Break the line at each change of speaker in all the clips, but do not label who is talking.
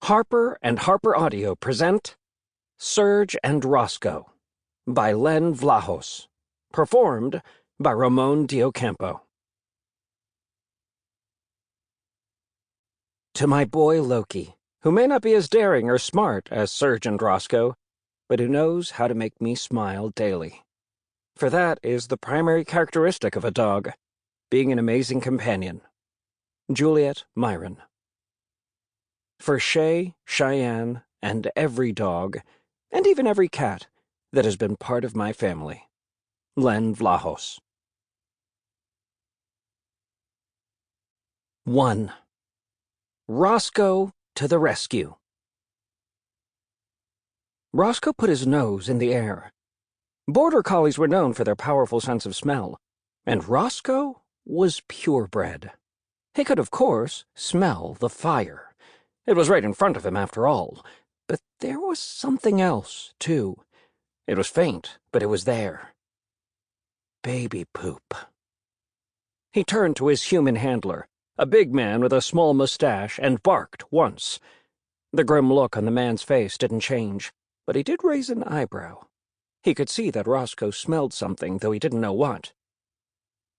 Harper and Harper Audio present Serge and Roscoe by Len Vlahos, performed by Ramon Diocampo. To my boy Loki, who may not be as daring or smart as Serge and Roscoe, but who knows how to make me smile daily. For that is the primary characteristic of a dog, being an amazing companion. Juliet Myron. For Shay, Cheyenne, and every dog, and even every cat, that has been part of my family. Len Vlahos. 1. Roscoe to the rescue. Roscoe put his nose in the air. Border Collies were known for their powerful sense of smell, and Roscoe was purebred. He could, of course, smell the fire. It was right in front of him, after all. But there was something else, too. It was faint, but it was there. Baby poop. He turned to his human handler, a big man with a small mustache, and barked once. The grim look on the man's face didn't change, but he did raise an eyebrow. He could see that Roscoe smelled something, though he didn't know what.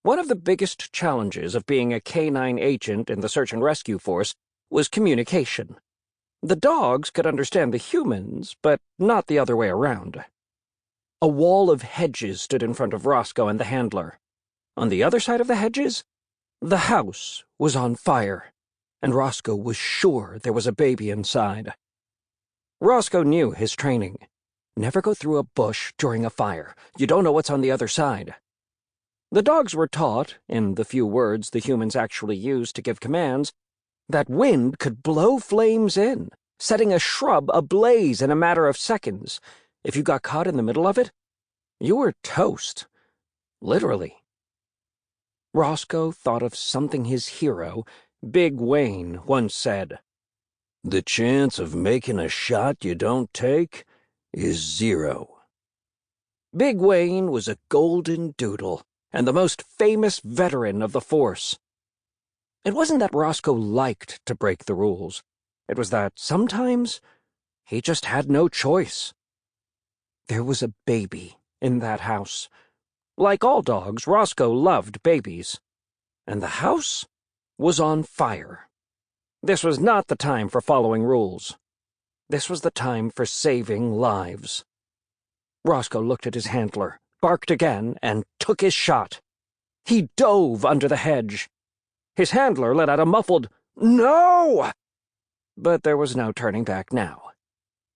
One of the biggest challenges of being a canine agent in the search and rescue force was communication. The dogs could understand the humans, but not the other way around. A wall of hedges stood in front of Roscoe and the handler. On the other side of the hedges, the house was on fire, and Roscoe was sure there was a baby inside. Roscoe knew his training. Never go through a bush during a fire. You don't know what's on the other side. The dogs were taught, in the few words the humans actually used to give commands, that wind could blow flames in, setting a shrub ablaze in a matter of seconds. If you got caught in the middle of it, you were toast. Literally. Roscoe thought of something his hero, Big Wayne, once said. "The chance of making a shot you don't take is 0. Big Wayne was a golden doodle, and the most famous veteran of the force. It wasn't that Roscoe liked to break the rules. It was that sometimes he just had no choice. There was a baby in that house. Like all dogs, Roscoe loved babies. And the house was on fire. This was not the time for following rules. This was the time for saving lives. Roscoe looked at his handler, barked again, and took his shot. He dove under the hedge. His handler let out a muffled, "No!" But there was no turning back now.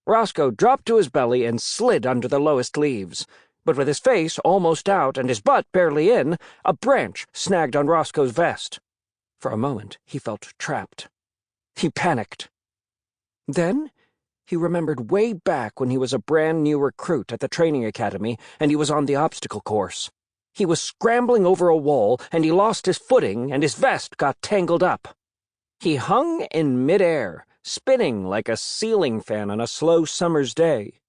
Roscoe dropped to his belly and slid under the lowest leaves. But with his face almost out and his butt barely in, a branch snagged on Roscoe's vest. For a moment, he felt trapped. He panicked. Then he remembered way back when he was a brand-new recruit at the training academy and he was on the obstacle course. He was scrambling over a wall, and he lost his footing, and his vest got tangled up. He hung in midair, spinning like a ceiling fan on a slow summer's day.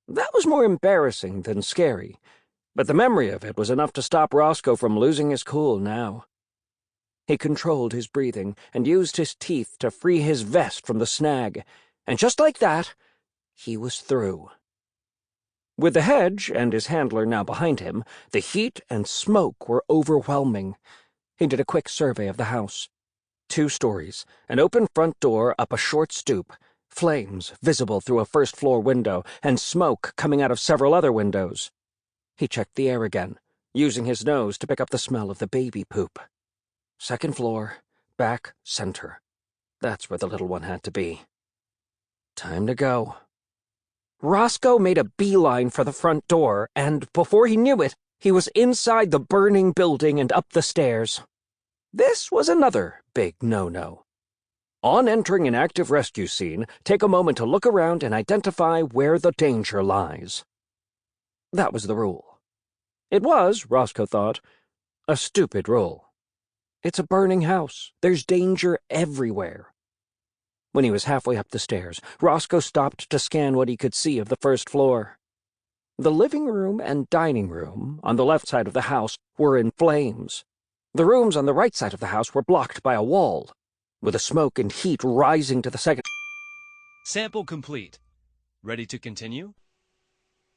That was more embarrassing than scary, but the memory of it was enough to stop Roscoe from losing his cool now. He controlled his breathing and used his teeth to free his vest from the snag, and just like that, he was through. With the hedge and his handler now behind him, the heat and smoke were overwhelming. He did a quick survey of the house. 2 stories, an open front door up a short stoop, flames visible through a first-floor window, and smoke coming out of several other windows. He checked the air again, using his nose to pick up the smell of the baby poop. 2nd floor, back center. That's where the little one had to be. Time to go. Roscoe made a beeline for the front door, and before he knew it, he was inside the burning building and up the stairs. This was another big no-no. On entering an active rescue scene, take a moment to look around and identify where the danger lies. That was the rule. It was, Roscoe thought, a stupid rule. It's a burning house. There's danger everywhere. When he was halfway up the stairs, Roscoe stopped to scan what he could see of the first floor. The living room and dining room, on the left side of the house, were in flames. The rooms on the right side of the house were blocked by a wall, with the smoke and heat rising to the second.
Sample complete. Ready to continue?